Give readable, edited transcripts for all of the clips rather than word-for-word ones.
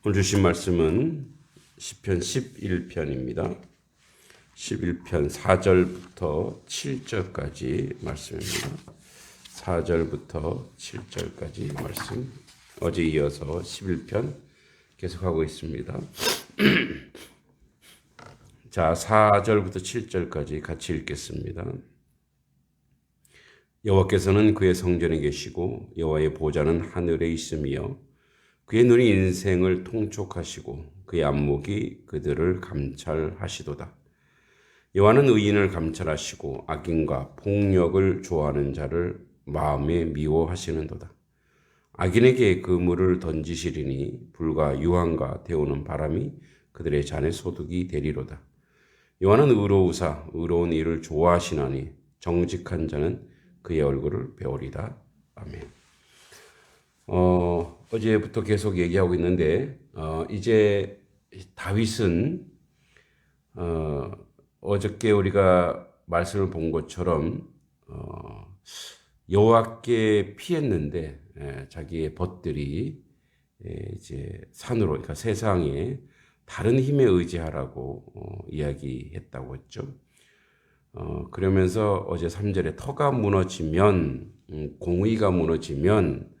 오늘 주신 말씀은 시편 11편입니다. 11편 4절부터 7절까지 말씀입니다. 4절부터 7절까지 말씀. 어제 이어서 11편 계속하고 있습니다. 자, 4절부터 7절까지 같이 읽겠습니다. 여호와께서는 그의 성전에 계시고 여호와의 보좌는 하늘에 있으며 그의 눈이 인생을 통촉하시고 그의 안목이 그들을 감찰하시도다. 여호와는 의인을 감찰하시고 악인과 폭력을 좋아하는 자를 마음에 미워하시는도다. 악인에게 그물을 던지시리니 불과 유황과 데우는 바람이 그들의 잔에 소득이 되리로다. 여호와는 의로우사 의로운 일을 좋아하시나니 정직한 자는 그의 얼굴을 배우리다. 아멘. 어제부터 계속 얘기하고 있는데 이제 다윗은 어저께 우리가 말씀을 본 것처럼 여호와께 피했는데 자기의 벗들이 이제 산으로, 그러니까 세상에 다른 힘에 의지하라고 이야기했다고 했죠. 그러면서 어제 3절에 터가 무너지면, 공의가 무너지면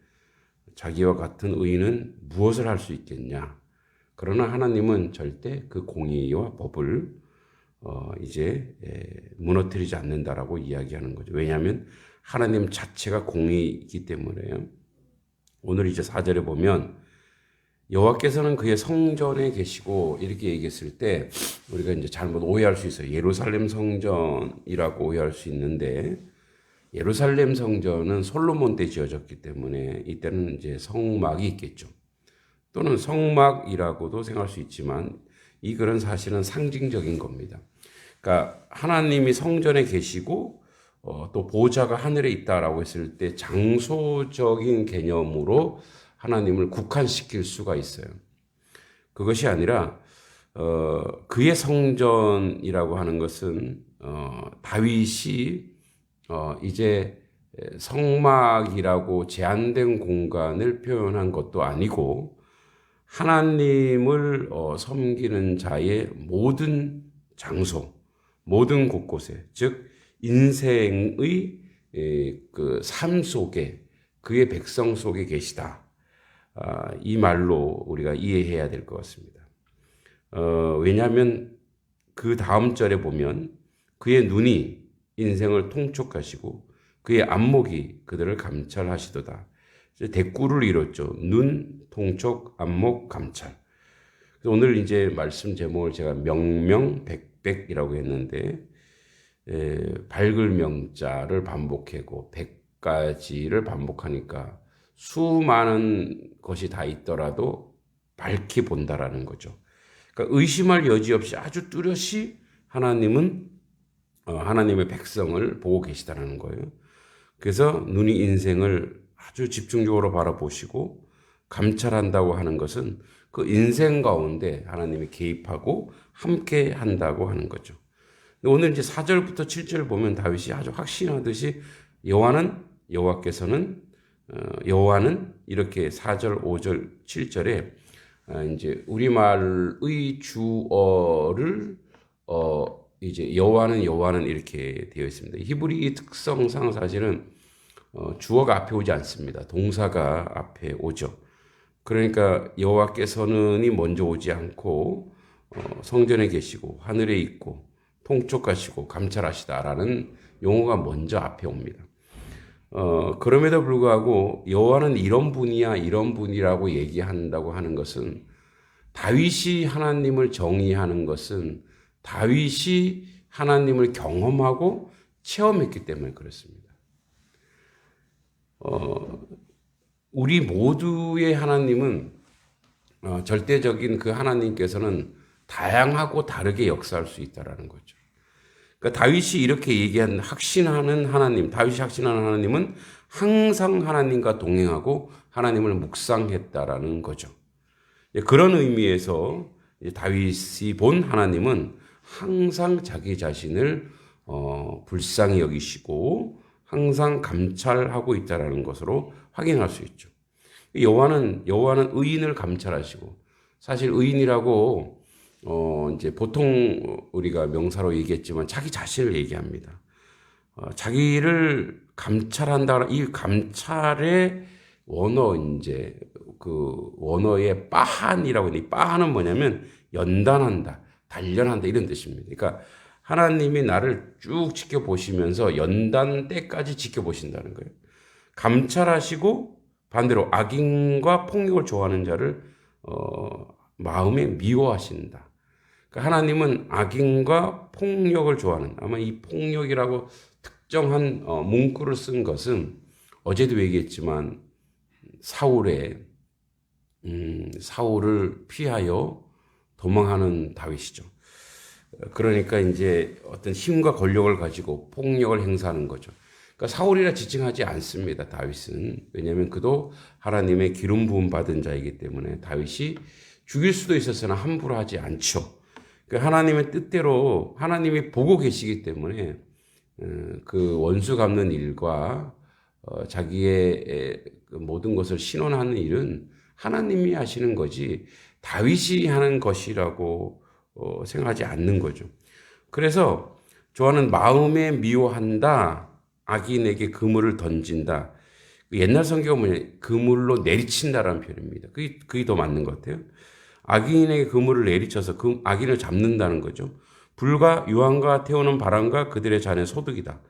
자기와 같은 의인은 무엇을 할 수 있겠냐. 그러나 하나님은 절대 그 공의와 법을 이제 무너뜨리지 않는다라고 이야기하는 거죠. 왜냐하면 하나님 자체가 공의이기 때문에요. 오늘 이제 4절에 보면 여호와께서는 그의 성전에 계시고 이렇게 얘기했을 때 우리가 이제 잘못 오해할 수 있어요. 예루살렘 성전이라고 오해할 수 있는데 예루살렘 성전은 솔로몬 때 지어졌기 때문에 이때는 이제 성막이 있겠죠. 또는 성막이라고도 생각할 수 있지만 이 글은 사실은 상징적인 겁니다. 그러니까 하나님이 성전에 계시고 또 보좌가 하늘에 있다라고 했을 때 장소적인 개념으로 하나님을 국한시킬 수가 있어요. 그것이 아니라 그의 성전이라고 하는 것은 다윗이 이제 성막이라고 제한된 공간을 표현한 것도 아니고 하나님을 섬기는 자의 모든 장소, 모든 곳곳에, 즉 인생의 그 삶 속에 그의 백성 속에 계시다. 이 말로 우리가 이해해야 될 것 같습니다. 왜냐하면 그 다음 절에 보면 그의 눈이 인생을 통촉하시고 그의 안목이 그들을 감찰하시도다. 대꾸를 이뤘죠. 눈, 통촉, 안목, 감찰. 그래서 오늘 이제 말씀 제목을 제가 명명백백이라고 했는데 밝을 명자를 반복하고 100가지를 반복하니까 수많은 것이 다 있더라도 밝히 본다라는 거죠. 그러니까 의심할 여지 없이 아주 뚜렷이 하나님은 하나님의 백성을 보고 계시다는 거예요. 그래서 눈이 인생을 아주 집중적으로 바라보시고 감찰한다고 하는 것은 그 인생 가운데 하나님이 개입하고 함께 한다고 하는 거죠. 오늘 이제 4절부터 7절 보면 다윗이 아주 확신하듯이 여호와는 이렇게 4절, 5절, 7절에 이제 우리말의 주어를 이제 여호와는 이렇게 되어 있습니다. 히브리 특성상 사실은 주어가 앞에 오지 않습니다. 동사가 앞에 오죠. 그러니까 여호와께서는이 먼저 오지 않고 성전에 계시고 하늘에 있고 통촉하시고 감찰하시다라는 용어가 먼저 앞에 옵니다. 그럼에도 불구하고 여호와는 이런 분이야 이런 분이라고 얘기한다고 하는 것은 다윗이 하나님을 정의하는 것은 다윗이 하나님을 경험하고 체험했기 때문에 그렇습니다. 우리 모두의 하나님은 절대적인 그 하나님께서는 다양하고 다르게 역사할 수 있다라는 거죠. 그러니까 다윗이 이렇게 확신하는 하나님, 다윗이 확신하는 하나님은 항상 하나님과 동행하고 하나님을 묵상했다라는 거죠. 그런 의미에서 다윗이 본 하나님은 항상 자기 자신을 불쌍히 여기시고 항상 감찰하고 있다라는 것으로 확인할 수 있죠. 여호와는 의인을 감찰하시고 사실 의인이라고 이제 보통 우리가 명사로 얘기했지만 자기 자신을 얘기합니다. 자기를 감찰한다. 이 감찰의 원어 이제 그 원어의 빠한이라고 하니 빠한은 뭐냐면 연단한다, 단련한다 이런 뜻입니다. 그러니까 하나님이 나를 쭉 지켜보시면서 연단 때까지 지켜보신다는 거예요. 감찰하시고 반대로 악인과 폭력을 좋아하는 자를 마음에 미워하신다. 그러니까 하나님은 악인과 폭력을 좋아하는, 아마 이 폭력이라고 특정한 문구를 쓴 것은 어제도 얘기했지만 사울을 피하여 도망하는 다윗이죠. 그러니까 이제 어떤 힘과 권력을 가지고 폭력을 행사하는 거죠. 그러니까 사울이라 지칭하지 않습니다. 다윗은. 왜냐하면 그도 하나님의 기름 부음 받은 자이기 때문에 다윗이 죽일 수도 있었으나 함부로 하지 않죠. 그러니까 하나님의 뜻대로 하나님이 보고 계시기 때문에 그 원수 갚는 일과 자기의 그 모든 것을 신원하는 일은 하나님이 하시는 거지 다윗이 하는 것이라고 생각하지 않는 거죠. 그래서 저는 마음에 미워한다. 악인에게 그물을 던진다. 옛날 성경은 뭐냐? 그물로 내리친다라는 표현입니다. 그게 더 맞는 것 같아요. 악인에게 그물을 내리쳐서 그 악인을 잡는다는 거죠. 불과 유황과 태우는 바람과 그들의 잔의 소득이다.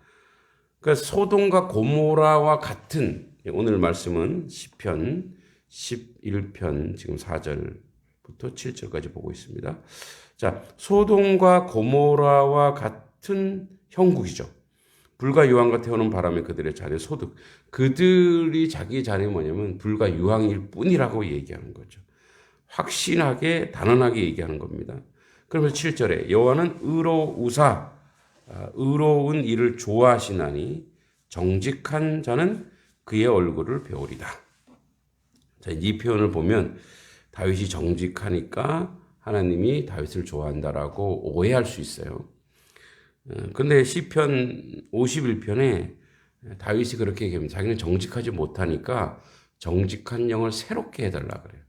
그러니까 소돔과 고모라와 같은 오늘 말씀은 시편 11편 지금 4절부터 7절까지 보고 있습니다. 자, 소돔과 고모라와 같은 형국이죠. 불과 유황과 태우는 바람에 그들의 잔의 소득. 그들이 자기 잔이 뭐냐면 불과 유황일 뿐이라고 얘기하는 거죠. 확신하게 단언하게 얘기하는 겁니다. 그러면서 7절에 여호와는 의로우사 의로운 일을 좋아하시나니 정직한 자는 그의 얼굴을 배우리다. 자, 이 표현을 보면 다윗이 정직하니까 하나님이 다윗을 좋아한다라고 오해할 수 있어요. 근데 시편 51편에 다윗이 그렇게 얘기합니다. 자기는 정직하지 못하니까 정직한 영을 새롭게 해달라 그래요.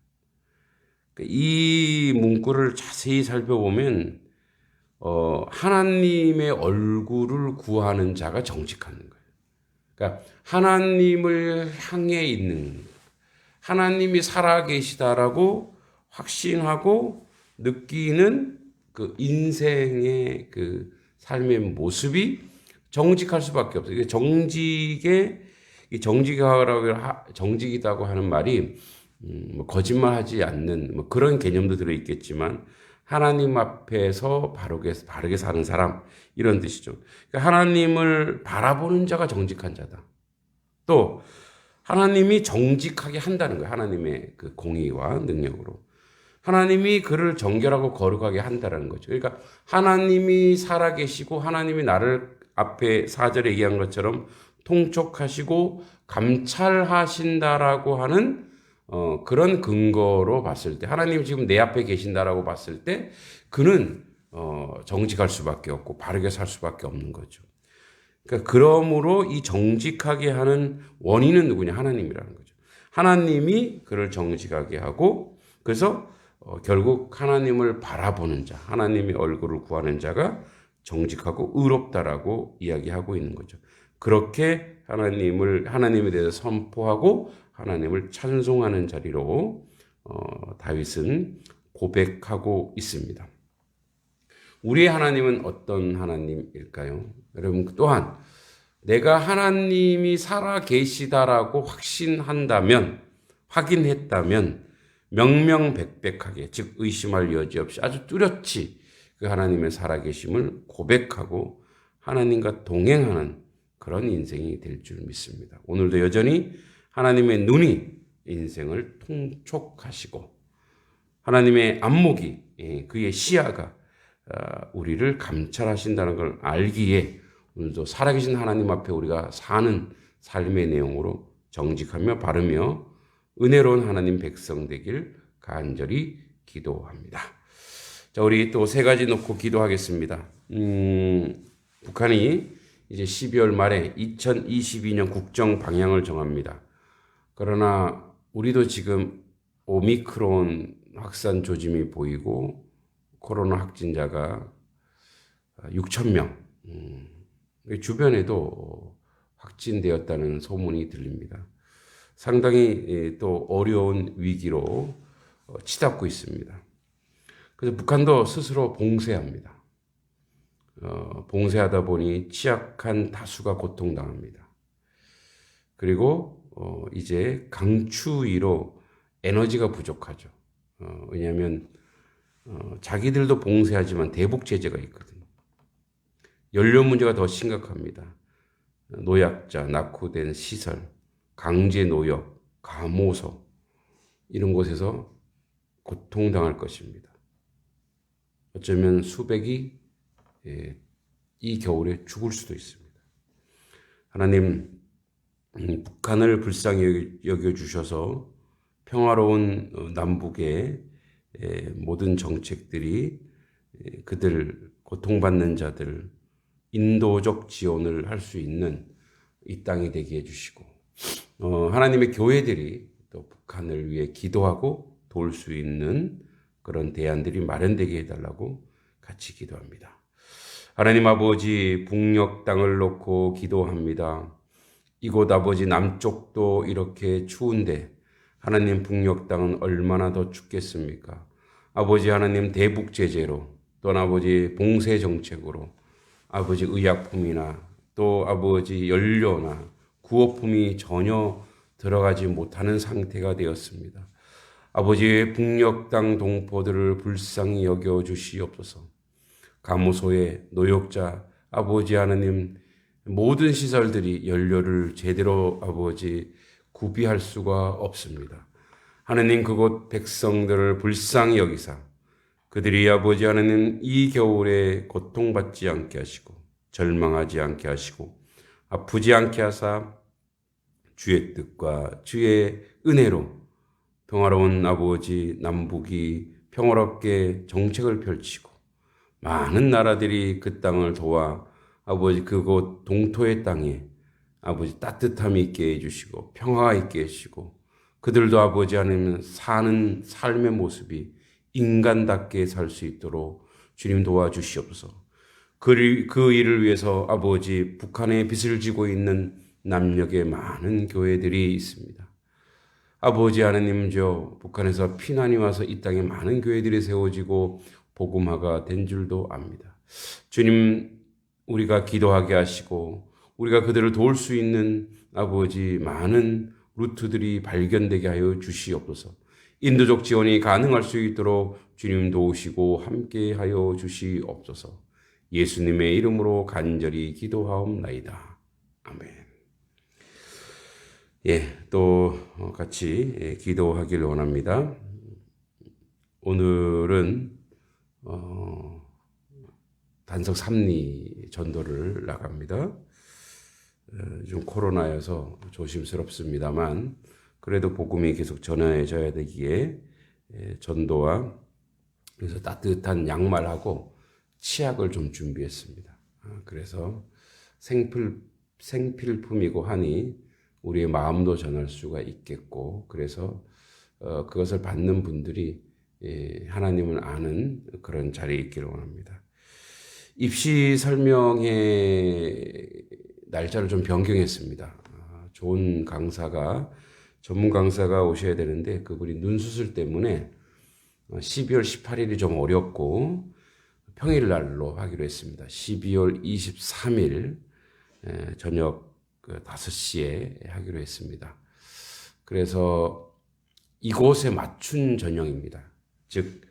이 문구를 자세히 살펴보면 하나님의 얼굴을 구하는 자가 정직한 거예요. 그러니까 하나님을 향해 있는, 하나님이 살아계시다라고 확신하고 느끼는 그 인생의 그 삶의 모습이 정직할 수밖에 없어요. 정직이라고 하는 말이 뭐 거짓말하지 않는 뭐 그런 개념도 들어 있겠지만 하나님 앞에서 바르게 사는 사람 이런 뜻이죠. 그러니까 하나님을 바라보는 자가 정직한 자다. 또 하나님이 정직하게 한다는 거예요. 하나님의 그 공의와 능력으로. 하나님이 그를 정결하고 거룩하게 한다는 거죠. 그러니까 하나님이 살아계시고 하나님이 나를 앞에 4절에 얘기한 것처럼 통촉하시고 감찰하신다라고 하는 그런 근거로 봤을 때 하나님 지금 내 앞에 계신다라고 봤을 때 그는 정직할 수밖에 없고 바르게 살 수밖에 없는 거죠. 그러니까 그러므로 이 정직하게 하는 원인은 누구냐? 하나님이라는 거죠. 하나님이 그를 정직하게 하고 그래서 결국 하나님을 바라보는 자, 하나님의 얼굴을 구하는 자가 정직하고 의롭다라고 이야기하고 있는 거죠. 그렇게 하나님에 대해서 선포하고 하나님을 찬송하는 자리로 다윗은 고백하고 있습니다. 우리의 하나님은 어떤 하나님일까요? 여러분 또한 내가 하나님이 살아 계시다라고 확인했다면 명명백백하게 즉 의심할 여지 없이 아주 뚜렷이 그 하나님의 살아계심을 고백하고 하나님과 동행하는 그런 인생이 될 줄 믿습니다. 오늘도 여전히 하나님의 눈이 인생을 통촉하시고 하나님의 안목이 그의 시야가 우리를 감찰하신다는 걸 알기에 오늘도 살아계신 하나님 앞에 우리가 사는 삶의 내용으로 정직하며 바르며 은혜로운 하나님 백성 되길 간절히 기도합니다. 자, 우리 또 세 가지 놓고 기도하겠습니다. 북한이 이제 12월 말에 2022년 국정 방향을 정합니다. 그러나 우리도 지금 오미크론하고 확산 조짐이 보이고 코로나 확진자가 6천 명, 주변에도 확진되었다는 소문이 들립니다. 상당히 또 어려운 위기로 치닫고 있습니다. 그래서 북한도 스스로 봉쇄합니다. 봉쇄하다 보니 취약한 다수가 고통당합니다. 그리고 이제 강추위로 에너지가 부족하죠. 왜냐하면 자기들도 봉쇄하지만 대북 제재가 있거든요. 연료 문제가 더 심각합니다. 노약자, 낙후된 시설, 강제 노역, 감호소 이런 곳에서 고통당할 것입니다. 어쩌면 수백이 이 겨울에 죽을 수도 있습니다. 하나님, 북한을 불쌍히 여겨주셔서 평화로운 남북의 모든 정책들이 그들 고통받는 자들 인도적 지원을 할 수 있는 이 땅이 되게 해주시고 하나님의 교회들이 또 북한을 위해 기도하고 도울 수 있는 그런 대안들이 마련되게 해달라고 같이 기도합니다. 하나님 아버지, 북녘 땅을 놓고 기도합니다. 이곳 아버지 남쪽도 이렇게 추운데 하나님 북녘 땅은 얼마나 더 춥겠습니까? 아버지 하나님 대북 제재로 또 아버지 봉쇄 정책으로 아버지 의약품이나 또 아버지 연료나 구호품이 전혀 들어가지 못하는 상태가 되었습니다. 아버지의 북녘 땅 동포들을 불쌍히 여겨 주시옵소서. 감호소에 노역자 아버지 하나님 모든 시설들이 연료를 제대로 아버지 구비할 수가 없습니다. 하나님 그곳 백성들을 불쌍히 여기사 그들이 아버지 하나님 이 겨울에 고통받지 않게 하시고 절망하지 않게 하시고 아프지 않게 하사 주의 뜻과 주의 은혜로 평화로운 아버지 남북이 평화롭게 정책을 펼치고 많은 나라들이 그 땅을 도와 아버지 그곳 동토의 땅에 아버지 따뜻함이 있게 해주시고 평화가 있게 해주시고 그들도 아버지 하나님 사는 삶의 모습이 인간답게 살 수 있도록 주님 도와주시옵소서. 그 일을 위해서 아버지 북한에 빚을 지고 있는 남녘에 많은 교회들이 있습니다. 아버지 하나님 북한에서 피난이 와서 이 땅에 많은 교회들이 세워지고 복음화가 된 줄도 압니다. 주님 우리가 기도하게 하시고 우리가 그들을 도울 수 있는 아버지 많은 루트들이 발견되게 하여 주시옵소서. 인도적 지원이 가능할 수 있도록 주님 도우시고 함께 하여 주시옵소서. 예수님의 이름으로 간절히 기도하옵나이다. 아멘. 또 같이 기도하길 원합니다. 오늘은 단석 3리 전도를 나갑니다. 좀 코로나여서 조심스럽습니다만 그래도 복음이 계속 전해져야 되기에 전도와 그래서 따뜻한 양말하고 치약을 좀 준비했습니다. 그래서 생필품이고 하니 우리의 마음도 전할 수가 있겠고 그래서 그것을 받는 분들이 하나님을 아는 그런 자리에 있기를 원합니다. 입시 설명회 날짜를 좀 변경했습니다. 좋은 강사가 전문 강사가 오셔야 되는데 그분이 눈 수술 때문에 12월 18일이 좀 어렵고 평일날로 하기로 했습니다. 12월 23일 저녁 5시에 하기로 했습니다. 그래서 이곳에 맞춘 전형입니다. 즉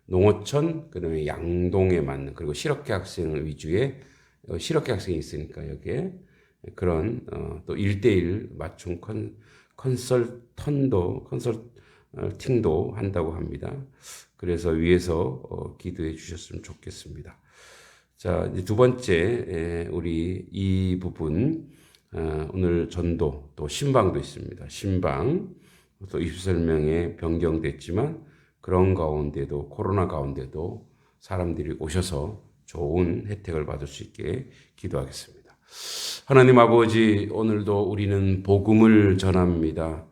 농어촌 그다음에 양동에 맞는 그리고 실업계 학생을 위주의 실업계 학생이 있으니까 여기에 그런 또 1대1 맞춤 컨설팅도 한다고 합니다. 그래서 위에서 기도해 주셨으면 좋겠습니다. 자, 이제 두 번째 우리 이 부분 오늘 전도 또 신방도 있습니다. 신방 또 입술명에 변경됐지만 그런 가운데도 코로나 가운데도 사람들이 오셔서 좋은 혜택을 받을 수 있게 기도하겠습니다. 하나님 아버지 오늘도 우리는 복음을 전합니다.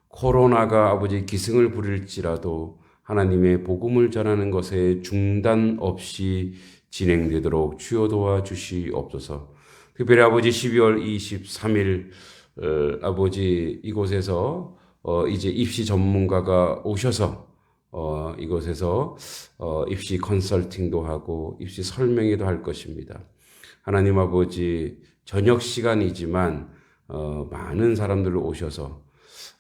코로나가 아버지 기승을 부릴지라도 하나님의 복음을 전하는 것에 중단 없이 진행되도록 주여 도와주시옵소서. 특별히 아버지 12월 23일 아버지 이곳에서 이제 입시 전문가가 오셔서 이곳에서 입시 컨설팅도 하고 입시 설명회도 할 것입니다. 하나님 아버지 저녁 시간이지만 많은 사람들 오셔서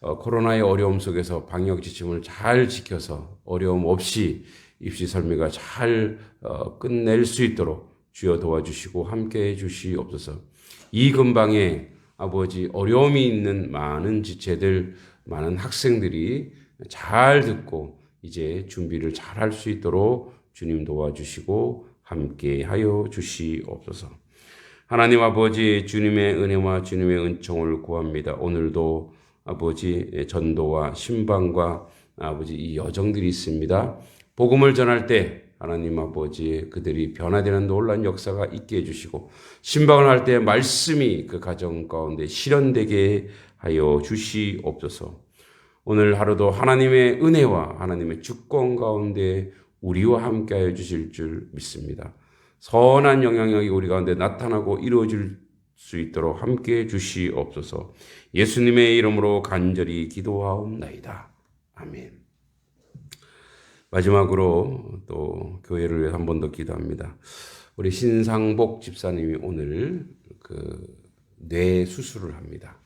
코로나의 어려움 속에서 방역 지침을 잘 지켜서 어려움 없이 입시 설명회가 잘 끝낼 수 있도록 주여 도와주시고 함께해 주시옵소서. 이 근방에 아버지 어려움이 있는 많은 지체들, 많은 학생들이 잘 듣고 이제 준비를 잘 할 수 있도록 주님 도와주시고 함께하여 주시옵소서. 하나님 아버지 주님의 은혜와 주님의 은총을 구합니다. 오늘도 아버지 전도와 신방과 아버지 이 여정들이 있습니다. 복음을 전할 때 하나님 아버지 그들이 변화되는 놀라운 역사가 있게 해주시고 신방을 할 때 말씀이 그 가정 가운데 실현되게 하여 주시옵소서. 오늘 하루도 하나님의 은혜와 하나님의 주권 가운데 우리와 함께하여 주실 줄 믿습니다. 선한 영향력이 우리 가운데 나타나고 이루어질 수 있도록 함께해 주시옵소서. 예수님의 이름으로 간절히 기도하옵나이다. 아멘. 마지막으로 또 교회를 위해서 한 번 더 기도합니다. 우리 신상복 집사님이 오늘 뇌 수술을 합니다.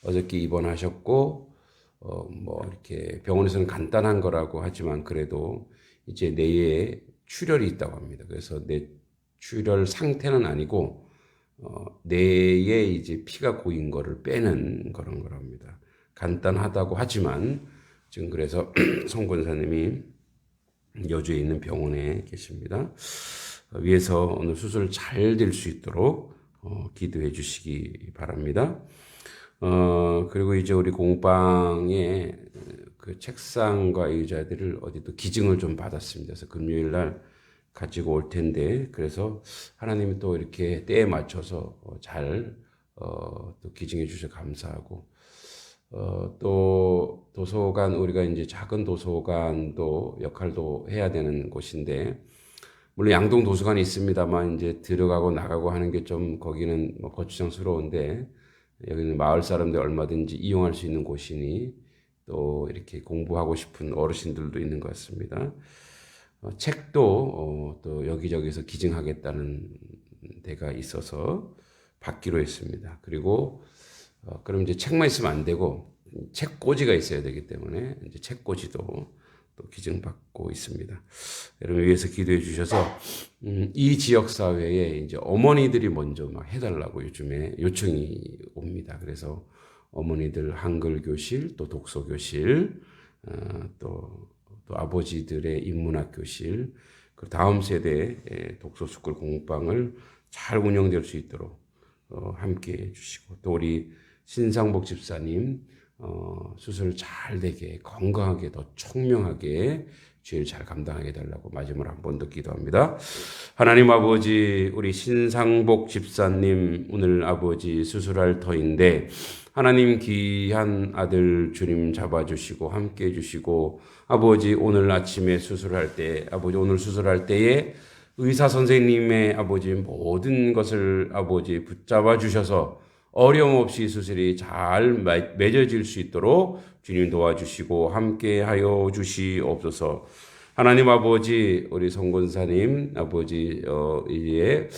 어저께 입원하셨고 이렇게 병원에서는 간단한 거라고 하지만 그래도 이제 뇌에 출혈이 있다고 합니다. 그래서 뇌 출혈 상태는 아니고 뇌에 이제 피가 고인 거를 빼는 그런 거랍니다. 간단하다고 하지만 지금 그래서 송 권사님이 여주에 있는 병원에 계십니다. 위에서 오늘 수술 잘 될 수 있도록 기도해 주시기 바랍니다. 그리고 이제 우리 공방에 그 책상과 의자들을 어디 또 기증을 좀 받았습니다. 그래서 금요일 날 가지고 올 텐데, 그래서 하나님이 또 이렇게 때에 맞춰서 잘 또 기증해 주셔서 감사하고, 또 도서관, 우리가 이제 작은 도서관도 역할도 해야 되는 곳인데, 물론 양동 도서관이 있습니다만 이제 들어가고 나가고 하는 게 좀 거기는 거추장스러운데, 여기는 마을 사람들 얼마든지 이용할 수 있는 곳이니 또 이렇게 공부하고 싶은 어르신들도 있는 것 같습니다. 책도 또 여기저기서 기증하겠다는 데가 있어서 받기로 했습니다. 그리고 그럼 이제 책만 있으면 안 되고 책꽂이가 있어야 되기 때문에 이제 책꽂이도 또 기증받고 있습니다. 여러분 위해서 기도해 주셔서 이 지역 사회에 이제 어머니들이 먼저 막 해달라고 요즘에 요청이 옵니다. 그래서 어머니들 한글 교실, 또 독서 교실, 또 아버지들의 인문학 교실, 그 다음 세대의 독서 스쿨 공방을 잘 운영될 수 있도록 함께 해주시고, 또 우리 신상복 집사님 수술 잘 되게 건강하게 더 총명하게 죄를 잘 감당하게 달라고 마지막으로 한 번 더 기도합니다. 하나님 아버지, 우리 신상복 집사님 오늘 아버지 수술할 터인데 하나님 귀한 아들 주님 잡아주시고 함께 해주시고, 아버지 오늘 아침에 수술할 때, 아버지 오늘 수술할 때에 의사 선생님의 아버지 모든 것을 아버지 붙잡아 주셔서 어려움 없이 수술이 잘 맺어질 수 있도록 주님 도와주시고 함께하여 주시옵소서. 하나님 아버지, 우리 성권사님 아버지 이제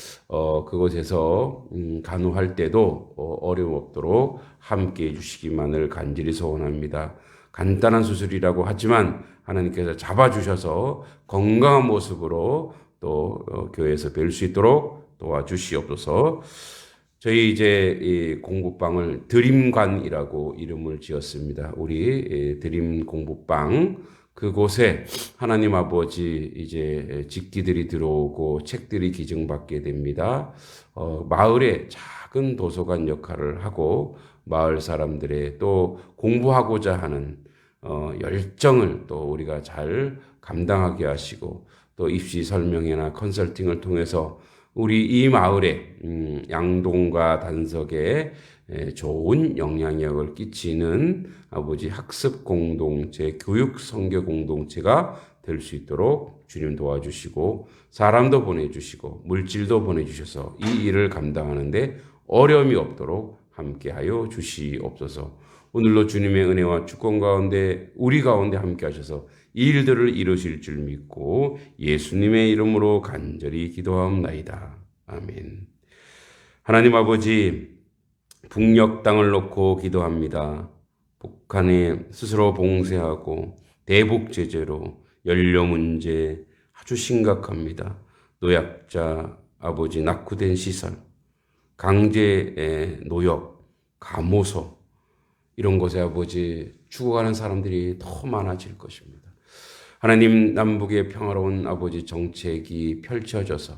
그곳에서 간호할 때도 어려움 없도록 함께해 주시기만을 간절히 소원합니다. 간단한 수술이라고 하지만 하나님께서 잡아주셔서 건강한 모습으로 또 교회에서 뵐 수 있도록 도와주시옵소서. 저희 이제 이 공부방을 드림관이라고 이름을 지었습니다. 우리 드림 공부방, 그곳에 하나님 아버지 이제 직기들이 들어오고 책들이 기증받게 됩니다. 마을에 작은 도서관 역할을 하고 마을 사람들의 또 공부하고자 하는 열정을 또 우리가 잘 감당하게 하시고, 또 입시 설명회나 컨설팅을 통해서 우리 이 마을에 양동과 단석에 좋은 영향력을 끼치는 아버지 학습 공동체, 교육 선교 공동체가 될 수 있도록 주님 도와주시고 사람도 보내주시고 물질도 보내주셔서 이 일을 감당하는데 어려움이 없도록 함께하여 주시옵소서. 오늘도 주님의 은혜와 주권 가운데 우리 가운데 함께 하셔서 이 일들을 이루실 줄 믿고 예수님의 이름으로 간절히 기도하옵나이다. 아멘. 하나님 아버지, 북녘 땅을 놓고 기도합니다. 북한에 스스로 봉쇄하고 대북 제재로 연료 문제 아주 심각합니다. 노약자, 아버지 낙후된 시설, 강제 노역, 감호소 이런 곳에 아버지 죽어가는 사람들이 더 많아질 것입니다. 하나님, 남북의 평화로운 아버지 정책이 펼쳐져서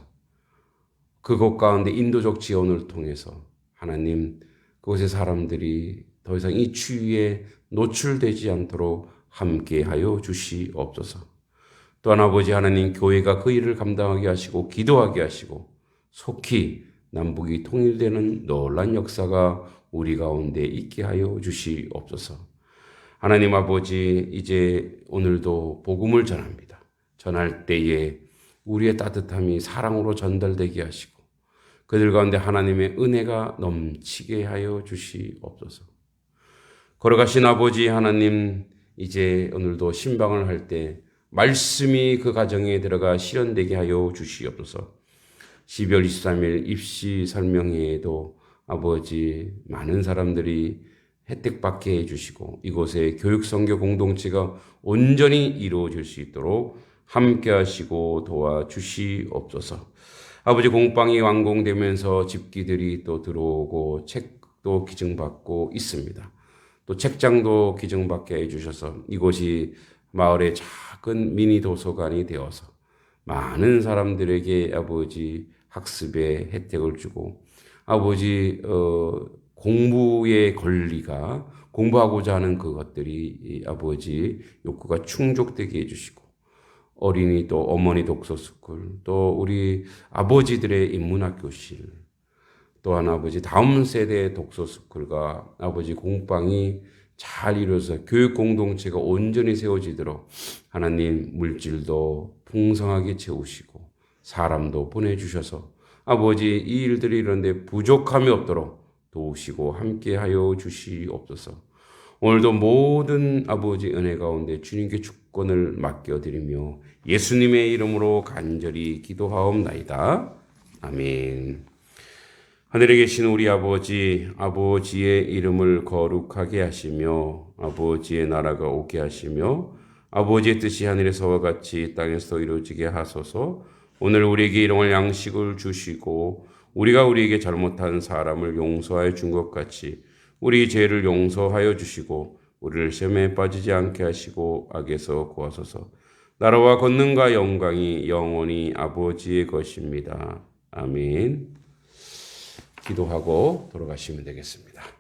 그곳 가운데 인도적 지원을 통해서 하나님 그곳의 사람들이 더 이상 이 추위에 노출되지 않도록 함께하여 주시옵소서. 또한 아버지 하나님, 교회가 그 일을 감당하게 하시고 기도하게 하시고 속히 남북이 통일되는 놀란 역사가 우리 가운데 있게 하여 주시옵소서. 하나님 아버지, 이제 오늘도 복음을 전합니다. 전할 때에 우리의 따뜻함이 사랑으로 전달되게 하시고 그들 가운데 하나님의 은혜가 넘치게 하여 주시옵소서. 걸어가신 아버지 하나님, 이제 오늘도 신방을 할 때 말씀이 그 가정에 들어가 실현되게 하여 주시옵소서. 12월 23일 입시 설명회에도 아버지 많은 사람들이 혜택받게 해주시고 이곳에 교육선교 공동체가 온전히 이루어질 수 있도록 함께 하시고 도와주시옵소서. 아버지, 공방이 완공되면서 집기들이 또 들어오고 책도 기증받고 있습니다. 또 책장도 기증받게 해주셔서 이곳이 마을의 작은 미니 도서관이 되어서 많은 사람들에게 아버지 학습의 혜택을 주고 아버지 공부의 권리가 공부하고자 하는 그것들이 아버지 욕구가 충족되게 해주시고 어린이 또 어머니 독서스쿨 또 우리 아버지들의 인문학교실 또한 아버지 다음 세대 독서스쿨과 아버지 공방이 잘 이루어서 교육 공동체가 온전히 세워지도록 하나님 물질도 풍성하게 채우시고 사람도 보내주셔서 아버지 이 일들이 이런데 부족함이 없도록 도우시고 함께하여 주시옵소서. 오늘도 모든 아버지 은혜 가운데 주님께 주권을 맡겨드리며 예수님의 이름으로 간절히 기도하옵나이다. 아멘. 하늘에 계신 우리 아버지, 아버지의 이름을 거룩하게 하시며 아버지의 나라가 오게 하시며 아버지의 뜻이 하늘에서와 같이 땅에서 이루어지게 하소서. 오늘 우리에게 일용할 양식을 주시고 우리가 우리에게 잘못한 사람을 용서하여 준 것 같이 우리 죄를 용서하여 주시고 우리를 시험에 빠지지 않게 하시고 악에서 구하소서. 나라와 권능과 영광이 영원히 아버지의 것입니다. 아멘. 기도하고 돌아가시면 되겠습니다.